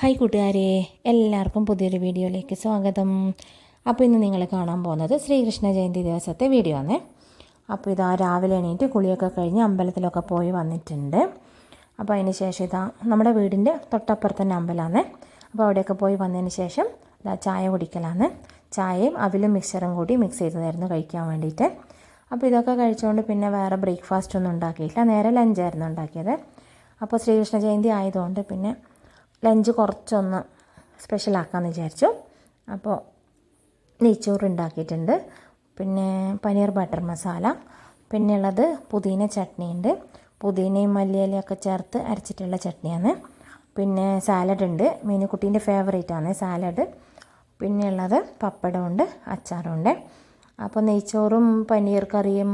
Hi കൂട്ടുകാരെ, എല്ലാവർക്കും പുതിയൊരു വീഡിയോയിലേക്ക് സ്വാഗതം. അപ്പോൾ ഇന്ന് നിങ്ങൾ കാണാൻ പോകുന്നത് ശ്രീകൃഷ്ണ ജയന്തി ദിവസത്തെ വീഡിയോ ആണ്. അപ്പോൾ ഇതാ രാവിലെ എണീറ്റ് കുളിയൊക്കെ കഴിഞ്ഞ് അമ്പലത്തിലൊക്കെ പോയി വന്നിട്ടുണ്ട്. അപ്പോൾ അതിന് ശേഷം ഇതാ നമ്മുടെ വീടിൻ്റെ തൊട്ടപ്പുറത്ത് തന്നെ അമ്പലമാണ്. അപ്പോൾ അവിടെയൊക്കെ പോയി വന്നതിന് ശേഷം ഇതാ ചായ കുടിക്കലാണ്. ചായയും അവിലും മിക്സറും കൂടി മിക്സ് ചെയ്തതായിരുന്നു കഴിക്കാൻ വേണ്ടിയിട്ട്. അപ്പോൾ ഇതൊക്കെ കഴിച്ചുകൊണ്ട് പിന്നെ വേറെ ബ്രേക്ക്ഫാസ്റ്റ് ഒന്നും ഉണ്ടാക്കിയില്ല, നേരെ ലഞ്ചായിരുന്നു ഉണ്ടാക്കിയത്. അപ്പോൾ ശ്രീകൃഷ്ണ ജയന്തി ആയതുകൊണ്ട് പിന്നെ ലഞ്ച് കുറച്ചൊന്ന് സ്പെഷ്യലാക്കാമെന്ന് വിചാരിച്ചു. അപ്പോൾ നെയ്ച്ചോറ് ഉണ്ടാക്കിയിട്ടുണ്ട്, പിന്നെ പനീർ ബട്ടർ മസാല, പിന്നെ ഉള്ളത് പുതിന ചട്നി ഉണ്ട്. പുതിനയും മല്ലിയിലയൊക്കെ ചേർത്ത് അരച്ചിട്ടുള്ള ചട്നിയാണ്. പിന്നെ സാലഡ് ഉണ്ട്, മീനുക്കുട്ടീൻ്റെ ഫേവറേറ്റാണ് സാലഡ്. പിന്നെ ഉള്ളത് പപ്പടമുണ്ട്, അച്ചാറുണ്ട്. അപ്പോൾ നെയ്ച്ചോറും പനീർ കറിയും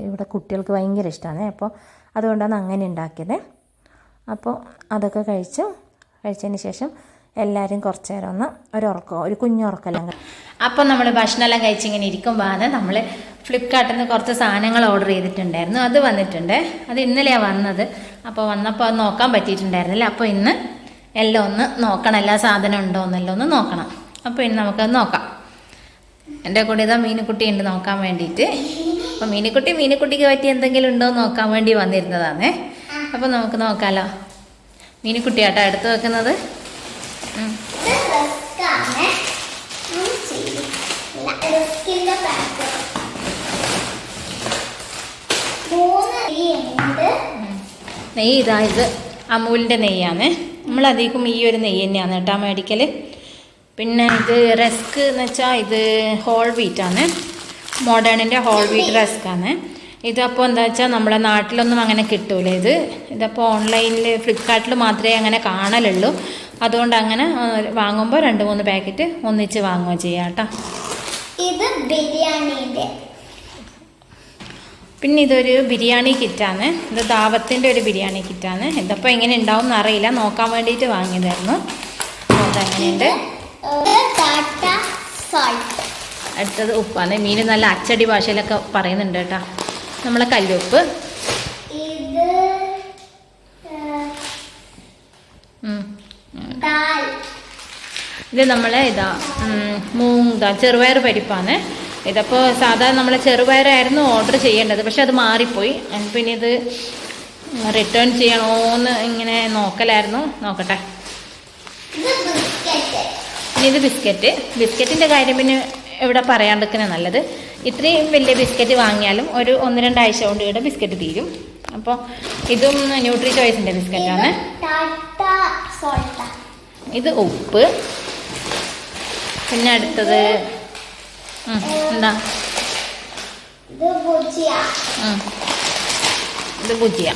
ഇവിടെ കുട്ടികൾക്ക് ഭയങ്കര ഇഷ്ടമാണ്. അപ്പോൾ അതുകൊണ്ടാണ് അങ്ങനെ ഉണ്ടാക്കിയത്. അപ്പോൾ അതൊക്കെ കഴിച്ചതിന് ശേഷം എല്ലാവരും കുറച്ച് നേരം ഒന്ന് ഒരു കുഞ്ഞുറക്കെല്ലാം. അപ്പോൾ നമ്മൾ ഭക്ഷണമെല്ലാം കഴിച്ചിങ്ങനെ ഇരിക്കുമ്പോഴാണ് നമ്മൾ ഫ്ലിപ്കാർട്ടിൽ നിന്ന് കുറച്ച് സാധനങ്ങൾ ഓർഡർ ചെയ്തിട്ടുണ്ടായിരുന്നു. അത് വന്നിട്ടുണ്ട്. അത് ഇന്നലെയാണ് വന്നത്. അപ്പോൾ വന്നപ്പോൾ അത് നോക്കാൻ പറ്റിയിട്ടുണ്ടായിരുന്നില്ല. അപ്പോൾ ഇന്ന് എല്ലാം ഒന്ന് നോക്കണം, എല്ലാ സാധനം ഉണ്ടോ എന്നെല്ലാം ഒന്ന് നോക്കണം. അപ്പോൾ ഇന്ന് നമുക്കത് നോക്കാം. എൻ്റെ കൂടെ ഇതാ മീനുക്കുട്ടി ഉണ്ട് നോക്കാൻ വേണ്ടിയിട്ട്. അപ്പോൾ മീനുക്കുട്ടിക്ക് പറ്റി എന്തെങ്കിലും ഉണ്ടോ എന്ന് നോക്കാൻ വേണ്ടി വന്നിരുന്നതാണ്. അപ്പോൾ നമുക്ക് നോക്കാമല്ലോ. മീനുക്കുട്ടിയാട്ടോ എടുത്ത് വെക്കുന്നത്. നെയ്യ് ഇതാ, ഇത് അമൂലിൻ്റെ നെയ്യാണ്. നമ്മളധികം ഈ ഒരു നെയ്യ് തന്നെയാണ് കേട്ടോ മേടിക്കൽ. പിന്നെ ഇത് റസ്ക് എന്ന് വെച്ചാൽ ഇത് ഹോൾ വീറ്റാണ്, മോഡേണിൻ്റെ ഹോൾ വീറ്റ് റസ്ക്കാണ്. ഇതപ്പോൾ എന്താ വെച്ചാൽ നമ്മളെ നാട്ടിലൊന്നും അങ്ങനെ കിട്ടൂല. ഇതപ്പോൾ ഓൺലൈനിൽ ഫ്ലിപ്കാർട്ടിൽ മാത്രമേ അങ്ങനെ കാണലുള്ളൂ. അതുകൊണ്ട് അങ്ങനെ വാങ്ങുമ്പോൾ 2-3 പാക്കറ്റ് ഒന്നിച്ച് വാങ്ങുകയോ ചെയ്യാം കേട്ടോ. ഇത് ബിരിയാണിയുടെ, പിന്നെ ഇതൊരു ബിരിയാണി കിറ്റാണ്. ഇത് ദാവത്തിൻ്റെ ഒരു ബിരിയാണി കിറ്റാണ്. ഇതപ്പോൾ എങ്ങനെ ഉണ്ടാവും എന്നറിയില്ല, നോക്കാൻ വേണ്ടിയിട്ട് വാങ്ങിയതായിരുന്നു. അതങ്ങനെയുണ്ട്. അടുത്തത് ഉപ്പാണ്. മീൻ നല്ല അച്ചടി ഭാഷയിലൊക്കെ പറയുന്നുണ്ട് കേട്ടോ. നമ്മളെ കല്ലുപ്പ്, ഇത് നമ്മളെ ചെറുപയർ പരിപ്പാണ്. ഇതപ്പോൾ സാധാരണ നമ്മളെ ചെറുപയറായിരുന്നു ഓർഡർ ചെയ്യേണ്ടത്, പക്ഷെ അത് മാറിപ്പോയി. പിന്നെ ഇത് റിട്ടേൺ ചെയ്യണോന്ന് ഇങ്ങനെ നോക്കലായിരുന്നു. നോക്കട്ടെ. പിന്നെ ഇത് ബിസ്ക്കറ്റിൻ്റെ കാര്യം പിന്നെ ഇവിടെ പറയാണ്ടിരിക്കുന്നത് നല്ലത്. ഇത്രയും വലിയ ബിസ്ക്കറ്റ് വാങ്ങിയാലും ഒരു 1-2 ആഴ്ച കൊണ്ട് ഇവിടെ ബിസ്ക്കറ്റ് തീരും. അപ്പോൾ ഇതും ന്യൂട്രി ചോയ്സിൻ്റെ ബിസ്ക്കറ്റാണ്. ഇത് ഉപ്പ്. പിന്നെ അടുത്തത് എന്താ, ഇത് ഭുജിയ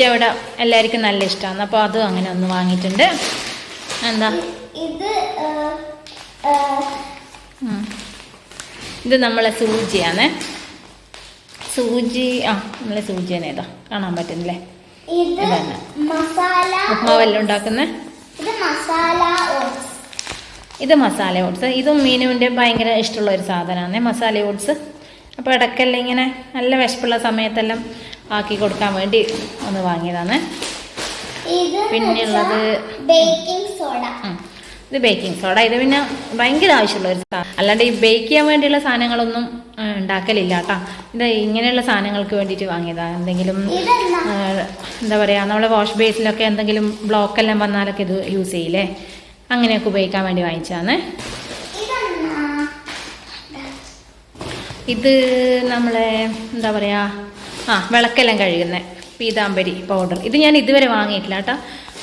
ഇവിടെ എല്ലാവർക്കും നല്ല ഇഷ്ടമാണ്. അപ്പോൾ അതും അങ്ങനെ ഒന്ന് വാങ്ങിയിട്ടുണ്ട്. എന്താ ഇത് നമ്മളെ സൂചിയാണ്. നമ്മളെ സൂചി തന്നെ ഇതാ കാണാൻ പറ്റുന്നില്ലേ. ഇതാണ് ഉപ്മാവെല്ലാം ഉണ്ടാക്കുന്നത്. ഇത് മസാല ഓട്സ്. ഇതും മീനുവിൻ്റെ ഭയങ്കര ഇഷ്ടമുള്ള ഒരു സാധനമാണ് മസാല ഓട്സ്. അപ്പോൾ ഇടയ്ക്കെല്ലാം ഇങ്ങനെ നല്ല വിശപ്പുള്ള സമയത്തെല്ലാം ആക്കി കൊടുക്കാൻ വേണ്ടി ഒന്ന് വാങ്ങിയതാണ്. പിന്നെയുള്ളത് ഇത് ബേക്കിംഗ് സോഡ. ഇത് പിന്നെ ഭയങ്കര ആവശ്യമുള്ള ഒരു സാധനം, അല്ലാണ്ട് ഈ ബേക്ക് ചെയ്യാൻ വേണ്ടിയുള്ള സാധനങ്ങളൊന്നും ഉണ്ടാക്കലില്ല കേട്ടോ. ഇത് ഇങ്ങനെയുള്ള സാധനങ്ങൾക്ക് വേണ്ടിയിട്ട് വാങ്ങിയതാണ്. എന്തെങ്കിലും എന്താ പറയുക, നമ്മളെ വാഷ് ബേസിലൊക്കെ എന്തെങ്കിലും ബ്ലോക്കെല്ലാം വന്നാലൊക്കെ ഇത് യൂസ് ചെയ്യില്ലേ, അങ്ങനെയൊക്കെ ഉപയോഗിക്കാൻ വേണ്ടി വാങ്ങിച്ചതാണ്. ഇത് നമ്മളെ എന്താ പറയുക, വിളക്കെല്ലാം കഴുകുന്ന പീതാംബരി പൗഡർ. ഇത് ഞാൻ ഇതുവരെ വാങ്ങിയിട്ടില്ല കേട്ടോ.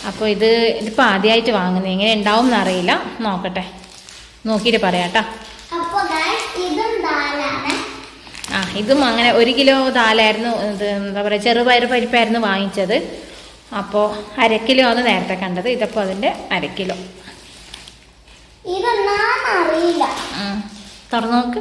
അപ്പോൾ ഇതിപ്പോൾ ആദ്യമായിട്ട് വാങ്ങുന്നത്, എങ്ങനെ ഉണ്ടാവും എന്നറിയില്ല. നോക്കട്ടെ, നോക്കിയിട്ട് പറയാം കേട്ടോ. ഇതും അങ്ങനെ 1 കിലോ ദാലായിരുന്നു. ഇത് എന്താ പറയുക, ചെറുപയർ പരിപ്പായിരുന്നു വാങ്ങിച്ചത്. അപ്പോൾ 1/2 കിലോ ആണ് നേരത്തെ കണ്ടത്. ഇതപ്പോൾ അതിൻ്റെ 1/2 കിലോ. തുറന്നു നോക്ക്.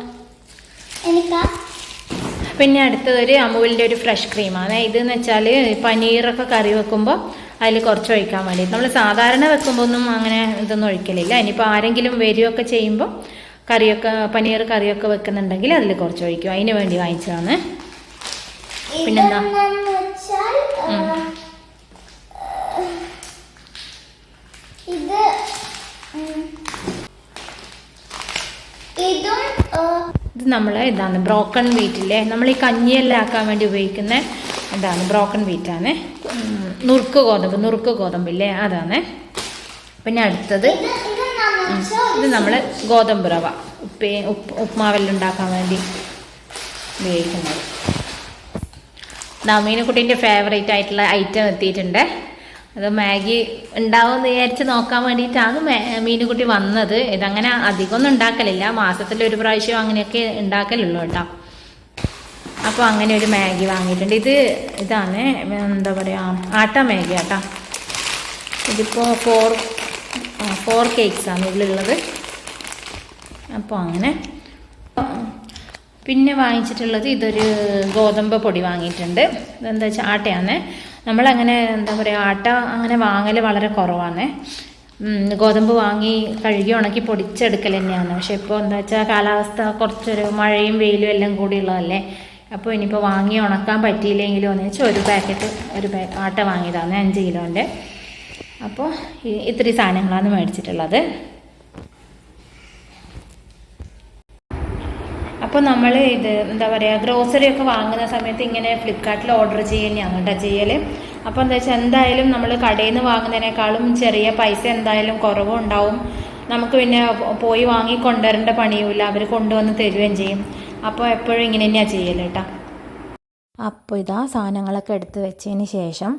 പിന്നെ അടുത്തതൊരു അമൂലിൻ്റെ ഒരു ഫ്രഷ് ക്രീമാണ്. ഇതെന്ന് വെച്ചാൽ പനീറൊക്കെ കറി വെക്കുമ്പോൾ അതിൽ കുറച്ച് ഒഴിക്കാൻ വേണ്ടി. നമ്മൾ സാധാരണ വെക്കുമ്പോൾ ഒന്നും അങ്ങനെ ഇതൊന്നും ഒഴിക്കലില്ല. ഇനിയിപ്പോൾ ആരെങ്കിലും വരികയൊക്കെ ചെയ്യുമ്പോൾ പനീർ കറിയൊക്കെ വെക്കുന്നുണ്ടെങ്കിൽ അതിൽ കുറച്ച് ഒഴിക്കും. അതിന് വേണ്ടി വാങ്ങിച്ചതാണ്. പിന്നെന്താ, ഇത് ഇതും ഇത് നമ്മൾ ഇതാണ് ബ്രോക്കൺ വീറ്റില്ലേ, നമ്മൾ ഈ കഞ്ഞിയെല്ലാം ആക്കാൻ വേണ്ടി ഉപയോഗിക്കുന്ന ഇതാണ് ബ്രോക്കൺ വീറ്റാണ്. നുറുക്ക് ഗോതമ്പില്ലേ അതാണ്. പിന്നെ അടുത്തത് ഇത് നമ്മൾ ഗോതമ്പ് റവ ഉപ്മാവെല്ലാം ഉണ്ടാക്കാൻ വേണ്ടി ഉപയോഗിക്കുന്നത്. മീനുകുട്ടീൻ്റെ ഫേവറേറ്റ് ആയിട്ടുള്ള ഐറ്റം എത്തിയിട്ടുണ്ട്. അത് മാഗി ഉണ്ടാവുമെന്ന് വിചാരിച്ച് നോക്കാൻ വേണ്ടിയിട്ടാണ് മീനുകുട്ടി വന്നത്. ഇതങ്ങനെ അധികമൊന്നും ഉണ്ടാക്കലില്ല, മാസത്തിലൊരു പ്രാവശ്യം അങ്ങനെയൊക്കെ ഉണ്ടാക്കലുള്ളൂ കേട്ടോ. അപ്പോൾ അങ്ങനെ ഒരു മാഗി വാങ്ങിയിട്ടുണ്ട്. ഇതാണ് എന്താ പറയുക, ആട്ട മാഗി കേട്ടോ. ഇതിപ്പോൾ ഫോർ കേക്ക്സാണ് ഇതിലുള്ളത്. അപ്പോൾ അങ്ങനെ പിന്നെ വാങ്ങിച്ചിട്ടുള്ളത് ഇതൊരു ഗോതമ്പ് പൊടി വാങ്ങിയിട്ടുണ്ട്. ഇതെന്താ വെച്ചാൽ ആട്ടയാണ്. നമ്മളങ്ങനെ എന്താ പറയുക ആട്ട അങ്ങനെ വാങ്ങൽ വളരെ കുറവാണ്. ഗോതമ്പ് വാങ്ങി കഴുകി ഉണക്കി പൊടിച്ചെടുക്കൽ തന്നെയാണ്. പക്ഷെ ഇപ്പോൾ എന്താ വെച്ചാൽ കാലാവസ്ഥ കുറച്ചൊരു മഴയും വെയിലും എല്ലാം കൂടിയുള്ളതല്ലേ. അപ്പോൾ ഇനിയിപ്പോൾ വാങ്ങി ഉണക്കാൻ പറ്റിയില്ലെങ്കിലും എന്ന് വെച്ചാൽ ഒരു പാക്കറ്റ് ആട്ട വാങ്ങിയതാണ് 5 കിലോൻ്റെ. അപ്പോൾ ഇത്രയും സാധനങ്ങളാണ് മേടിച്ചിട്ടുള്ളത്. അപ്പോൾ നമ്മൾ ഇത് എന്താ പറയുക ഗ്രോസറി ഒക്കെ വാങ്ങുന്ന സമയത്ത് ഇങ്ങനെ ഫ്ലിപ്കാർട്ടിൽ ഓർഡർ ചെയ്യുന്നതാണ് കേട്ടോ ചെയ്യൽ. അപ്പോൾ എന്താ വെച്ചാൽ എന്തായാലും നമ്മൾ കടയിൽ നിന്ന് വാങ്ങുന്നതിനേക്കാളും ചെറിയ പൈസ എന്തായാലും കുറവുണ്ടാവും. നമുക്ക് പിന്നെ പോയി വാങ്ങി കൊണ്ടുവരേണ്ട പണിയുമില്ല, അവർ കൊണ്ടുവന്ന് തരുകയും ചെയ്യും. അപ്പോൾ എപ്പോഴും ഇങ്ങനെ തന്നെയാണ് ചെയ്യൽ കേട്ടോ. അപ്പോൾ ഇതാ സാധനങ്ങളൊക്കെ എടുത്ത് വെച്ചതിന് ശേഷം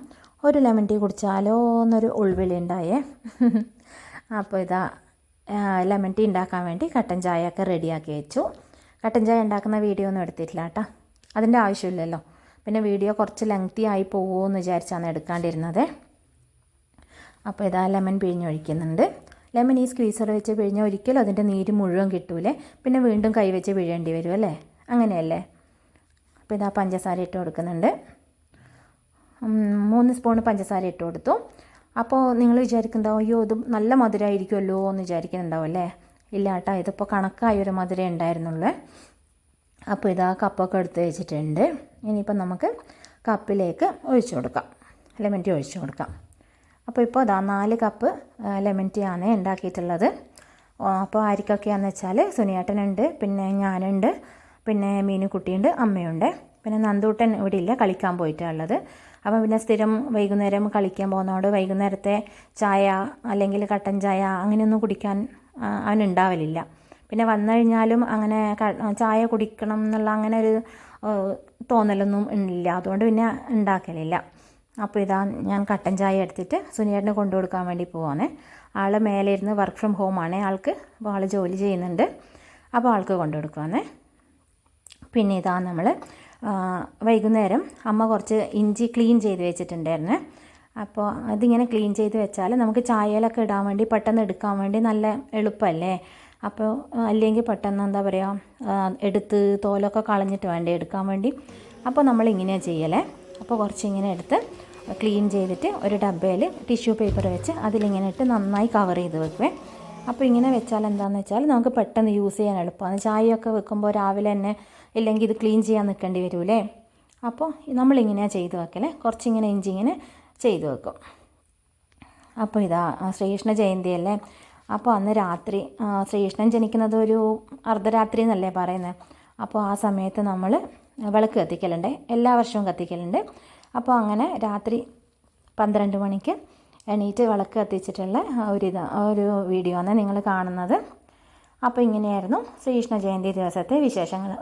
ഒരു ലെമൺ ടീ കുടിച്ചാലോ എന്നൊരു ഉൾവിളി ഉണ്ടായേ. അപ്പോൾ ഇതാ ലെമൺ ടീ ഉണ്ടാക്കാൻ വേണ്ടി കട്ടൻ ചായ ഒക്കെ റെഡിയാക്കി വെച്ചു. കട്ടൻ ചായ ഉണ്ടാക്കുന്ന വീഡിയോ ഒന്നും എടുത്തിട്ടില്ല കേട്ടോ, അതിൻ്റെ ആവശ്യമില്ലല്ലോ. പിന്നെ വീഡിയോ കുറച്ച് ലെങ്തി ആയി പോകുമോ എന്ന് വിചാരിച്ചാണ് എടുക്കാണ്ടിരുന്നത്. അപ്പോൾ ഇതാ ലെമൺ പിഴിഞ്ഞൊഴിക്കുന്നുണ്ട്. ലെമൺ ഈ സ്ക്വീസർ വെച്ച് പിഴിഞ്ഞാൽ ഒരിക്കലും അതിൻ്റെ നീര് മുഴുവൻ കിട്ടൂലേ, പിന്നെ വീണ്ടും കൈ വെച്ച് പിഴേണ്ടി വരും അല്ലേ, അങ്ങനെയല്ലേ. അപ്പോൾ ഇതാ പഞ്ചസാര ഇട്ട് കൊടുക്കുന്നുണ്ട്. 3 സ്പൂൺ പഞ്ചസാര ഇട്ട് കൊടുത്തു. അപ്പോൾ നിങ്ങൾ വിചാരിക്കുന്നുണ്ടാവും അയ്യോ ഇത് നല്ല മധുരമായിരിക്കുമല്ലോ എന്ന് വിചാരിക്കുന്നുണ്ടാവും അല്ലേ. ഇല്ല കേട്ടോ, ഇതിപ്പോൾ കണക്കായൊരു മധുരം ഉണ്ടായിരുന്നുള്ളൂ. അപ്പോൾ ഇതാ കപ്പൊക്കെ എടുത്ത് വെച്ചിട്ടുണ്ട്. ഇനിയിപ്പോൾ നമുക്ക് കപ്പിലേക്ക് ഒഴിച്ചു കൊടുക്കാം, ലെമൺ ടീ ഒഴിച്ചു കൊടുക്കാം. അപ്പോൾ ഇപ്പോൾ ഇതാ 4 കപ്പ് ലെമൺ ടീ ആണ് ഉണ്ടാക്കിയിട്ടുള്ളത്. അപ്പോൾ ആർക്കൊക്കെയാണെന്ന് വെച്ചാൽ സുനിയേട്ടനുണ്ട്, പിന്നെ ഞാനുണ്ട്, പിന്നെ മീനുകുട്ടിയുണ്ട്, അമ്മയുണ്ട്, പിന്നെ നന്ദൂട്ടൻ ഇവിടെ ഇല്ല, കളിക്കാൻ പോയിട്ടുള്ളത്. അപ്പം പിന്നെ സ്ഥിരം വൈകുന്നേരം കളിക്കാൻ പോകുന്നതുകൊണ്ട് വൈകുന്നേരത്തെ ചായ അല്ലെങ്കിൽ കട്ടൻ ചായ അങ്ങനെയൊന്നും കുടിക്കാൻ അവനുണ്ടാവലില്ല. പിന്നെ വന്നു കഴിഞ്ഞാലും അങ്ങനെ ചായ കുടിക്കണം എന്നുള്ള അങ്ങനെ ഒരു തോന്നലൊന്നും ഇല്ല, അതുകൊണ്ട് പിന്നെ ഉണ്ടാക്കലില്ല. അപ്പോൾ ഇതാ ഞാൻ കട്ടൻ ചായ എടുത്തിട്ട് സുനിയേട്ടന് കൊണ്ടു കൊടുക്കാൻ വേണ്ടി പോവാണ്. ആൾ മേലെ ഇരുന്ന് വർക്ക് ഫ്രം ഹോമാണ് ആൾക്ക്, അപ്പോൾ ആൾ ജോലി ചെയ്യുന്നുണ്ട്. അപ്പോൾ ആൾക്ക് കൊണ്ടു കൊടുക്കുവാണ്. പിന്നെ ഇതാ നമ്മൾ വൈകുന്നേരം അമ്മ കുറച്ച് ഇഞ്ചി ക്ലീൻ ചെയ്ത് വെച്ചിട്ടുണ്ടായിരുന്നു. അപ്പോൾ അതിങ്ങനെ ക്ലീൻ ചെയ്ത് വെച്ചാൽ നമുക്ക് ചായയിലൊക്കെ ഇടാൻ വേണ്ടി പെട്ടെന്ന് എടുക്കാൻ വേണ്ടി നല്ല എളുപ്പമല്ലേ. അപ്പോൾ അല്ലെങ്കിൽ പെട്ടെന്ന് എന്താ പറയുക എടുത്ത് തോലൊക്കെ കളഞ്ഞിട്ട് വേണ്ടേ എടുക്കാൻ വേണ്ടി. അപ്പോൾ നമ്മളിങ്ങനെയാണ് ചെയ്യലേ. അപ്പോൾ കുറച്ചിങ്ങനെ എടുത്ത് ക്ലീൻ ചെയ്തിട്ട് ഒരു ഡബ്ബയിൽ ടിഷ്യൂ പേപ്പർ വെച്ച് അതിലിങ്ങനെ ഇട്ട് നന്നായി കവർ ചെയ്ത് വെക്കുവേ. അപ്പോൾ ഇങ്ങനെ വെച്ചാൽ എന്താണെന്ന് വെച്ചാൽ നമുക്ക് പെട്ടെന്ന് യൂസ് ചെയ്യാൻ എളുപ്പമാണ്. ചായയൊക്കെ വെക്കുമ്പോൾ രാവിലെ തന്നെ ഇല്ലെങ്കിൽ ഇത് ക്ലീൻ ചെയ്യാൻ നിൽക്കേണ്ടി വരൂലേ. അപ്പോൾ നമ്മളിങ്ങനെയാണ് ചെയ്ത് വെക്കലേ, കുറച്ചിങ്ങനെ ഇഞ്ചി ഇങ്ങനെ ചെയ്ത് വെക്കും. അപ്പോൾ ഇതാ ശ്രീകൃഷ്ണ ജയന്തിയല്ലേ. അപ്പോൾ അന്ന് രാത്രി ശ്രീകൃഷ്ണൻ ജനിക്കുന്നത് ഒരു അർദ്ധരാത്രി എന്നല്ലേ പറയുന്നത്. അപ്പോൾ ആ സമയത്ത് നമ്മൾ വിളക്ക് കത്തിക്കലുണ്ട്, എല്ലാ വർഷവും കത്തിക്കലുണ്ട്. അപ്പോൾ അങ്ങനെ രാത്രി 12 മണിക്ക് എണീറ്റ് വിളക്ക് കത്തിച്ചിട്ടുള്ള ഒരു വീഡിയോ ആണ് നിങ്ങൾ കാണുന്നത്. അപ്പോൾ ഇങ്ങനെയായിരുന്നു ശ്രീകൃഷ്ണ ജയന്തി ദിവസത്തെ വിശേഷങ്ങൾ.